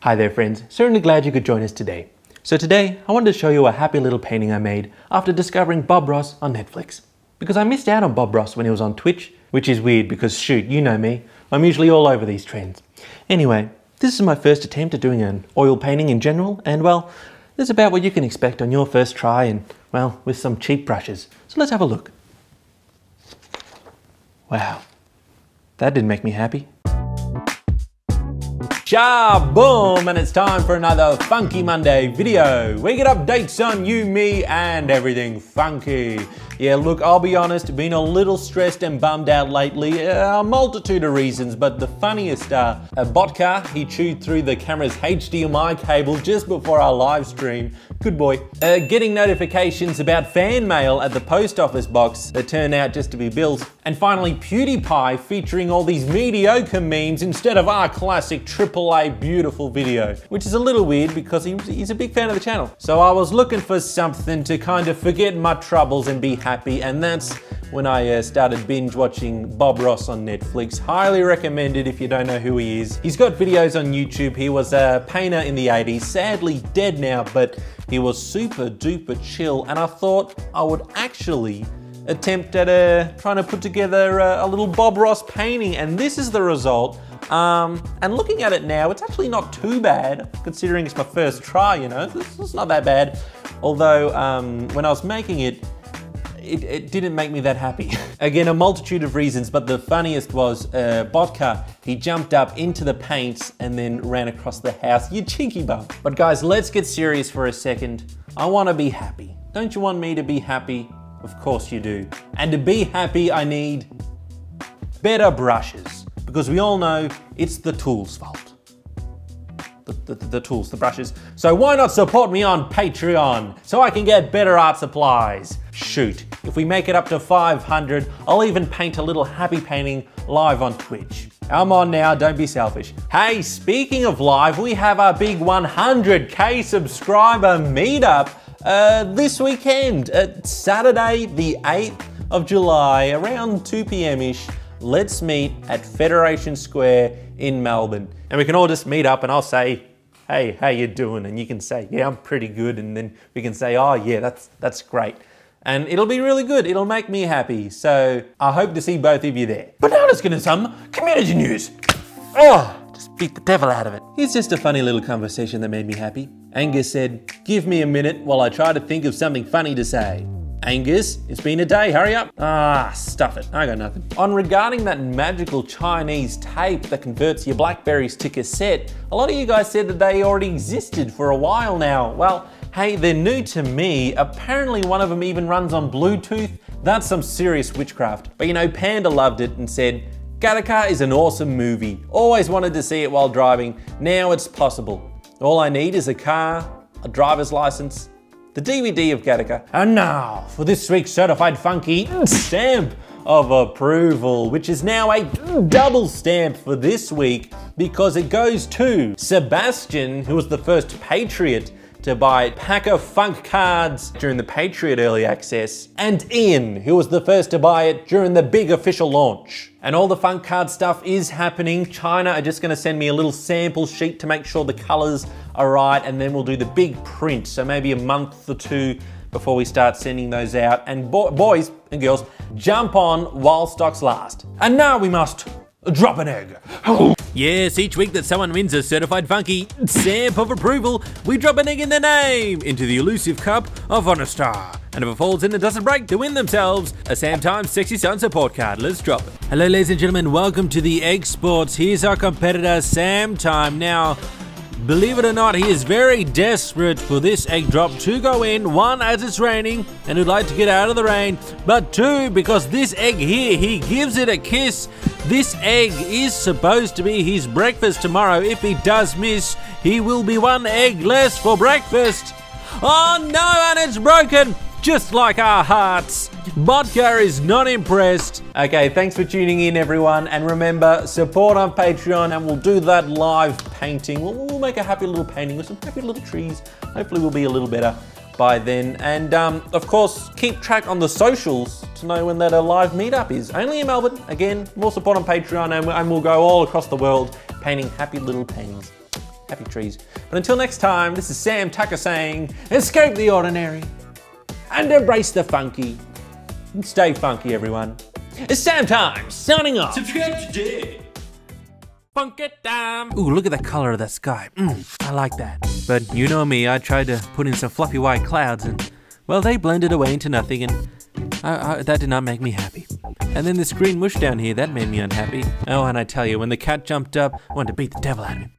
Hi there friends, certainly glad you could join us today. So today, I wanted to show you a happy little painting I made after discovering Bob Ross on Netflix. Because I missed out on Bob Ross when he was on Twitch, which is weird because shoot, you know me, I'm usually all over these trends. Anyway, this is my first attempt at doing an oil painting in general, and well, this is about what you can expect on your first try and, well, with some cheap brushes. So let's have a look. Wow, that didn't make me happy. Boom, and it's time for another Funky Monday video. We get updates on you, me, and everything funky. Yeah, look, I'll be honest, been a little stressed and bummed out lately. A multitude of reasons, but the funniest are a Botka, he chewed through the camera's HDMI cable just before our live stream. Good boy. Getting notifications about fan mail at the post office box that turned out just to be bills. And finally, PewDiePie featuring all these mediocre memes instead of our classic AAA beautiful video, which is a little weird because he's a big fan of the channel. So I was looking for something to kind of forget my troubles and be happy, and that's when I started binge watching Bob Ross on Netflix. Highly recommended if you don't know who he is. He's got videos on YouTube. He was a painter in the 80s, sadly dead now, but he was super duper chill, and I thought I would actually attempt at trying to put together a little Bob Ross painting, and this is the result. And looking at it now, it's actually not too bad, considering it's my first try, you know. It's not that bad. Although, when I was making it didn't make me that happy. Again, a multitude of reasons, but the funniest was Botka. He jumped up into the paints and then ran across the house. You cheeky bum. But guys, let's get serious for a second. I want to be happy. Don't you want me to be happy? Of course you do. And to be happy, I need better brushes. Because we all know it's the tools' fault. The tools, the brushes. So why not support me on Patreon so I can get better art supplies? Shoot, if we make it up to 500, I'll even paint a little happy painting live on Twitch. Come on now, don't be selfish. Hey, speaking of live, we have our big 100K subscriber meetup this weekend, Saturday the 8th of July, around 2 p.m.-ish. Let's meet at Federation Square in Melbourne. And we can all just meet up and I'll say, hey, how you doing? And you can say, yeah, I'm pretty good. And then we can say, oh yeah, that's great. And it'll be really good. It'll make me happy. So I hope to see both of you there. But now let's get into some community news. Oh, just beat the devil out of it. Here's just a funny little conversation that made me happy. Angus said, give me a minute while I try to think of something funny to say. Angus, it's been a day, hurry up. Ah, stuff it, I got nothing. On regarding that magical Chinese tape that converts your Blackberries to cassette, a lot of you guys said that they already existed for a while now. Well, hey, they're new to me. Apparently one of them even runs on Bluetooth. That's some serious witchcraft. But you know, Panda loved it and said, Gattaca is an awesome movie. Always wanted to see it while driving. Now it's possible. All I need is a car, a driver's license, the DVD of Gattaca. And now for this week's Certified Funky stamp of approval, which is now a double stamp for this week because it goes to Sebastian, who was the first Patriot to buy pack of Funk cards during the Patriot Early Access, and Ian, who was the first to buy it during the big official launch. And all the Funk card stuff is happening. China are just gonna send me a little sample sheet to make sure the colors are right, and then we'll do the big print. So maybe a month or two before we start sending those out. And boys and girls, jump on while stocks last. And now we must drop an egg. Yes, each week that someone wins a Certified Funky stamp of approval, we drop an egg in their name into the elusive cup of Honestar. And if it falls in and doesn't break, they win themselves a SAMTIME Sexy Sun support card. Let's drop it. Hello ladies and gentlemen, welcome to the Egg Sports. Here's our competitor SAMTIME. Now, believe it or not, he is very desperate for this egg drop to go in. One, as it's raining and would like to get out of the rain. But two, because this egg here, he gives it a kiss. This egg is supposed to be his breakfast tomorrow. If he does miss, he will be one egg less for breakfast. Oh no, and it's broken, just like our hearts. Botka is not impressed. Okay, thanks for tuning in everyone, and remember, support on Patreon and we'll do that live painting. We'll make a happy little painting with some happy little trees. Hopefully we'll be a little better by then. And of course, keep track on the socials to know when that live meetup is. Only in Melbourne. Again, more support on Patreon and we'll go all across the world painting happy little paintings. Happy trees. But until next time, this is Sam Tucker saying, escape the ordinary and embrace the funky. And stay funky, everyone. It's SAMTIME, signing off. Subscribe today. Funk it down. Ooh, look at the color of that sky. I like that. But you know me, I tried to put in some fluffy white clouds and, well, they blended away into nothing and that did not make me happy. And then this green mush down here, that made me unhappy. Oh, and I tell you, when the cat jumped up, I wanted to beat the devil out of him.